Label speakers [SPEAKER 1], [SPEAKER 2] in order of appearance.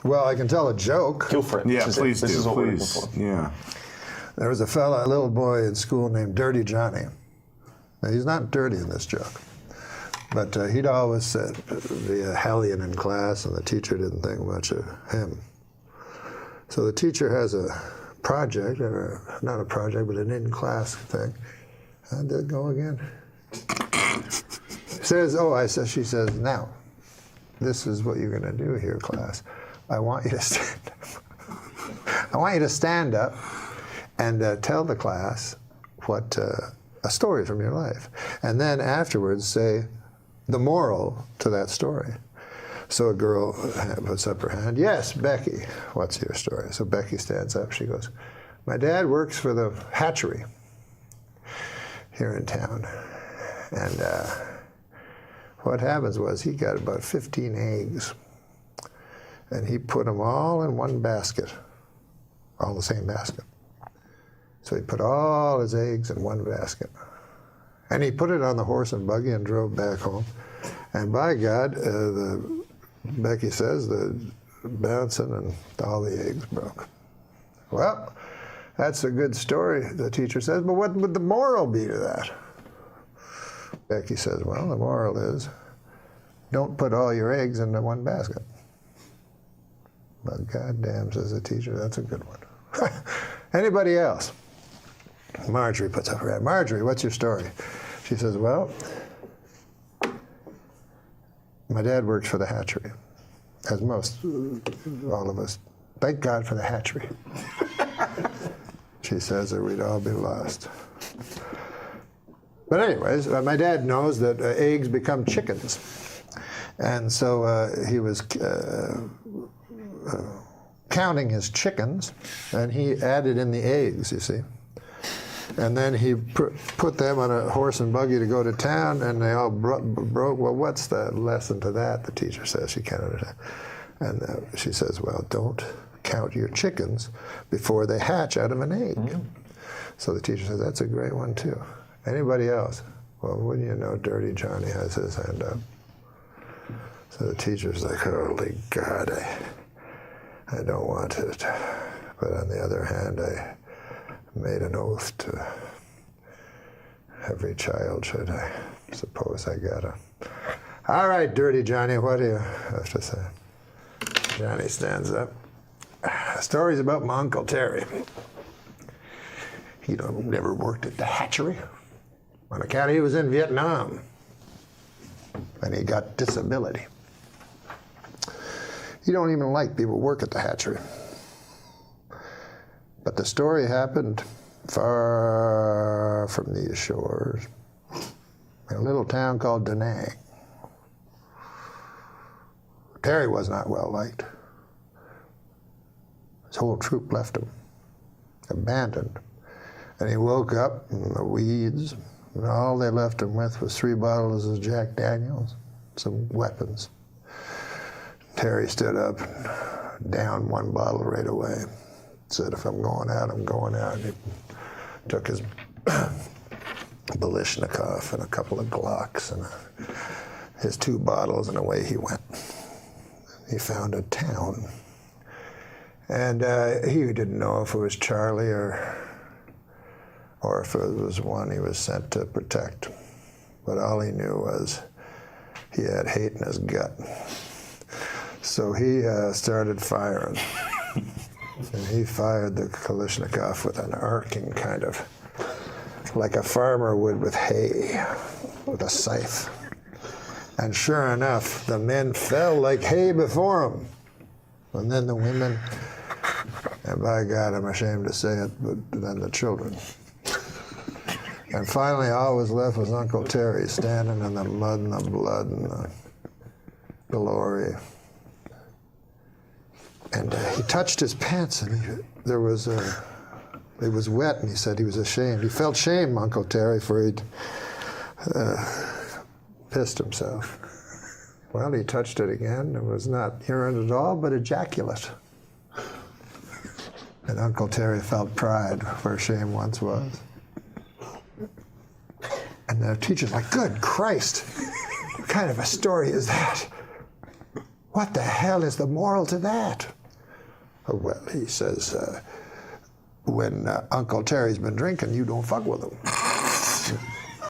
[SPEAKER 1] Well, I can tell a joke.
[SPEAKER 2] Go for it.
[SPEAKER 3] Yeah,
[SPEAKER 2] This
[SPEAKER 3] please
[SPEAKER 2] is what we're looking
[SPEAKER 3] please.
[SPEAKER 2] for.
[SPEAKER 3] Yeah.
[SPEAKER 1] There was a little boy in school named Dirty Johnny. Now, he's not dirty in this joke, but he'd always be a hellion in class, and the teacher didn't think much of him. So the teacher has a project, or not a project, but an in-class thing. How'd that go again? She says, now, this is what you're going to do here, class. I want you to stand up. I want you to stand up and tell the class what a story from your life. And then afterwards say the moral to that story. So a girl puts up her hand. Yes, Becky, what's your story? So Becky stands up. She goes, my dad works for the hatchery here in town. And what happens was he got about 15 eggs. And he put them all in one basket, all in the same basket. So he put all his eggs in one basket. And he put it on the horse and buggy and drove back home. And by God, Becky says, the bouncing and all the eggs broke. Well, that's a good story, the teacher says, but what would the moral be to that? Becky says, well, the moral is, don't put all your eggs into one basket. But goddamn, says the teacher, that's a good one. Anybody else? Marjorie puts up her hand. Marjorie, what's your story? She says, well, my dad works for the hatchery, as all of us. Thank God for the hatchery. She says that we'd all be lost. But anyways, my dad knows that eggs become chickens. And so he was counting his chickens, and he added in the eggs, you see. And then he put them on a horse and buggy to go to town, and they all broke. Well, what's the lesson to that? The teacher says she can't understand. And she says, well, don't count your chickens before they hatch out of an egg. Mm-hmm. So the teacher says, that's a great one, too. Anybody else? Well, wouldn't you know, Dirty Johnny has his hand up. So the teacher's like, holy God, I don't want it. But on the other hand, I made an oath to every child, should I suppose I gotta. All right, Dirty Johnny, what do you have to say? Johnny stands up. Stories about my Uncle Terry. He never worked at the hatchery. On account he was in Vietnam, and he got disability. He don't even like people who work at the hatchery. But the story happened far from these shores, in a little town called Da Nang. Terry was not well liked. His whole troop left him, abandoned. And he woke up in the weeds, and all they left him with was 3 bottles of Jack Daniels, some weapons. Terry stood up and downed 1 bottle right away. Said, if I'm going out, I'm going out. And he took his Balishnikov and a couple of Glocks and his 2 bottles, and away he went. He found a town. And he didn't know if it was Charlie or if it was one he was sent to protect. But all he knew was he had hate in his gut. So he started firing. And he fired the Kalashnikov with an arcing kind of, like a farmer would with hay, with a scythe. And sure enough, the men fell like hay before him. And then the women, and by God, I'm ashamed to say it, but then the children. And finally, all was left was Uncle Terry standing in the mud and the blood and the glory. And he touched his pants, and it was wet, and he said he was ashamed. He felt shame, Uncle Terry, for he'd pissed himself. Well, he touched it again. It was not urine at all, but ejaculate. And Uncle Terry felt pride where shame once was. And the teacher's like, good Christ, what kind of a story is that? What the hell is the moral to that? Oh, well, he says, when Uncle Terry's been drinking, you don't fuck with him.